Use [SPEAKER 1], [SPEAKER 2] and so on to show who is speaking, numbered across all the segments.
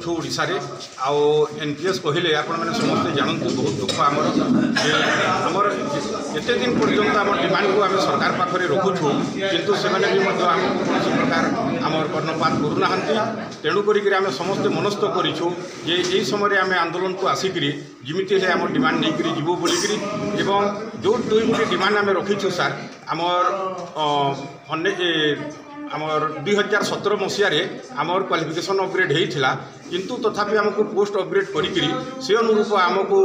[SPEAKER 1] अच्छु ओडिशा रे आउ एनपीएस कहले आपण मैंने समस्ते जानते बहुत दुख आमर आमर एते दिन पर्यंत आम डिमांड को आम सरकार पाखे रखुचु किंतु से कौन प्रकार आमर कर्णपात करूना तेणुक आम समस्ते मनस्थ करूँ जे यही समय आम आंदोलन को आसिक जमीती है आम डिमांड नहीं जीवु बोलिकी एवं जो दुई गोटे डिमांड आम रखीचु सार आमर 2017 मसीह आमर क्वालिफिकेशन अपग्रेड होता किंतु तथापि आमको पोस्ट अपग्रेड करी से अनुरूप आमको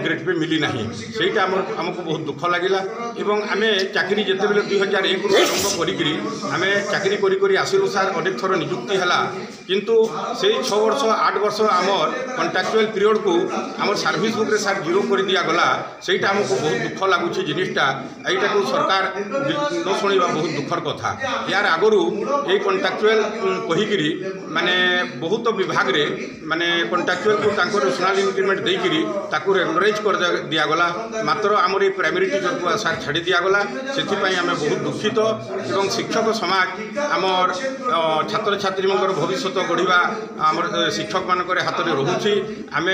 [SPEAKER 1] ग्रेड पे मिली ना सहीटा आमको बहुत दुख लगिला एवं आम चाकरी जिते बेले 2001 आरंभ करी आम चाकरी करी आसलु सार अनेक थर निजुक्ति है किंतु से 6 वर्ष 8 वर्ष आमर कंट्राक्चुअल पीरियड को आम सर्विस बुक रे सार जीरो कर दिया गला सहीटा आमको बहुत दुख लगुच जिनिसटा यहीटा को सरकार न शुणा बहुत दुखर कथा यार आगु ये कंट्राक्चुअल कहीकि माने बहुत विभाग रे माने कंट्राक्चुअल को तांको नेशनल इंक्रीमेंट देकरी ताकू रेगुलराइज कर दियागला मात्र आमर ये प्राइमरी टीचर को सार छाड़ी दियागला से आम बहुत दुखित एवं शिक्षक समाज आमर छात्र छात्री भविष्य गढ़ा आमर शिक्षक मान हाथ में रोचे आम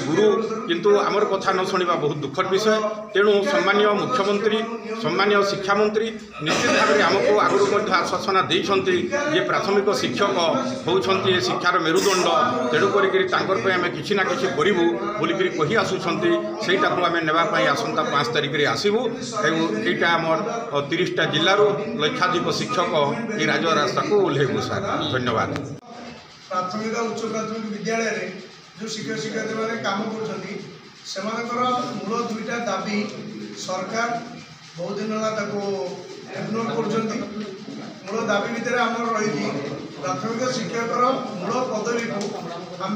[SPEAKER 1] गुरु किंतु आमर कथा न शुणा बहुत दुखद विषय तेणु सम्मानीय मुख्यमंत्री सम्मानीय शिक्षा मंत्री निश्चित भाव में आमको आगुरी आश्वासना देते जे प्राथमिक शिक्षक होती शिक्षार मेरुदंड तेणुक आम कि ना कि करूँ बोलिकी कही आसुँच सहीटा को आम नापी आसंता 5 तारिख में आसबू यहाँ आमर 30टा जिलूर लक्षाधिक शिक्षक ये राजरास्ता को ओह्लैबू सार धन्यवाद।
[SPEAKER 2] प्राथमिक उच्च प्राथमिक विद्यालय रे जो शिक्षक शिक्षयित्री मैंने काम कर मूल 2टा दाबी सरकार बहुत दिन इग्नोर कर मूल दाबी भितर आम रही प्राथमिक शिक्षक मूल पदवी को आम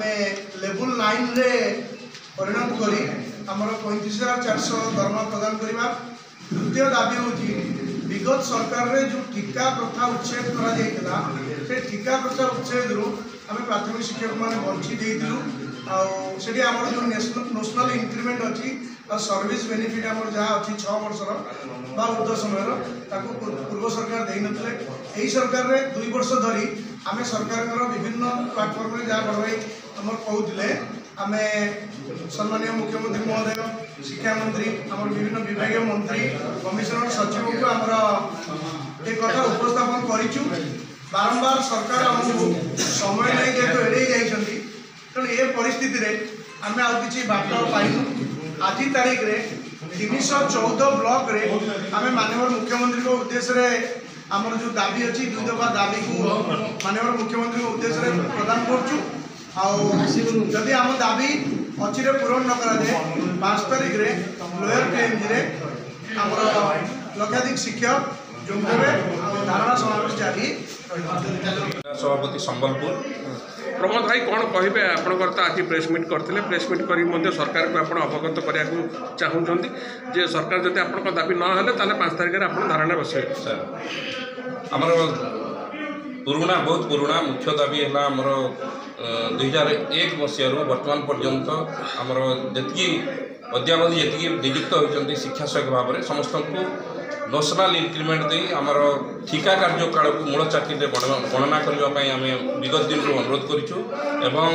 [SPEAKER 2] लेवल 9 रे परिणत करी आमर 35,400 दरमा प्रदान करवा। द्वितीय दाबी हूँ विगत सरकार रे जो ठिका प्रथा उच्छेद करा से ठिका प्रथा उच्छेद रु आम प्राथमिक शिक्षक मैंने बंची देलु आम जो नेशनल इंक्रीमेंट अच्छी सर्विस बेनिफिट आम जहाँ अच्छी 6 वर्षर ऊर्ध समय पूर्व सरकार दे नथिले यही सरकार रे 2 वर्ष धरी आम सरकार विभिन्न प्लाटफर्म जहाँ बड़ भाई आम कहते आम सम्मानीय मुख्यमंत्री महोदय शिक्षा मंत्री आम विभिन्न विभाग मंत्री कमिशनर सचिव को आमर एक कथा उपस्थापन करूँ बारंबार सरकार आमको समय नहीं जेहेतु एड़े जाइए तेणु ये परिस्थिति रे आम आउ बात पाइनु आज तारीख रे 314 ब्लॉक रे आम माननीय मुख्यमंत्री को उद्देश्य आमर जो दाबी अच्छी 2 दफा दाबी को माननीय मुख्यमंत्री को उद्देश्य प्रदान करुँ आम दाबी अच्छी पूरण न कराए 5 तारिख रे लोयर पीएमजी रे आमर लक्षाधिक शिक्षक जो धारणा समावेश जारी
[SPEAKER 3] सभापति संबलपुर
[SPEAKER 4] प्रमोद भाई कौन कहे आपंकर तो आज प्रेसमिट करते प्रेसमिट कर सरकार को आप अवगत करने चाहूँगी जे सरकार जब आप दाबी ना 5 तारिख में आप धारणा बसे
[SPEAKER 3] आमर पुराणा बहुत पुराणा मुख्य दाबी है आमर 2001 मसीह वर्तमान पर्यंत आमर जी अद्यावधि जी नियुक्त होती शिक्षा सहायक भाव में समस्त को नेशनल इंक्रीमेंट दे आमर ठिका कार्यकाल को मूल चाकरी गणना करने आम विगत दिन अनुरोध करूँ एवं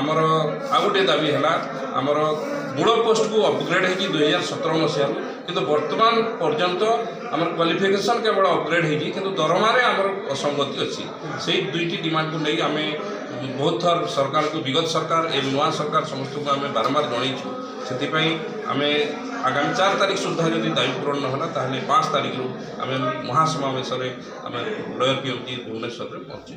[SPEAKER 3] आमर आउ गोटे दाबी है आमर मूल पोस्ट को अपग्रेड होगी 2017 मसीह किंतु वर्तमान पर्यंत आमर क्वालिफिकेशन केवल अपग्रेड होगी किंतु दरमारे आमर असंगति अच्छी से 2टी डिमांड को नहीं आम बहुत थर सरकार को विगत सरकार ए नुआ सरकार समस्त को आम बारंबार जनईचु से आम आगामी 4 तारिख सुधा जब दाबी पूरण ना 5 तारिख आम महासमावेश आम लोयर पीएमजी भुवनेश्वर में पहुँचे।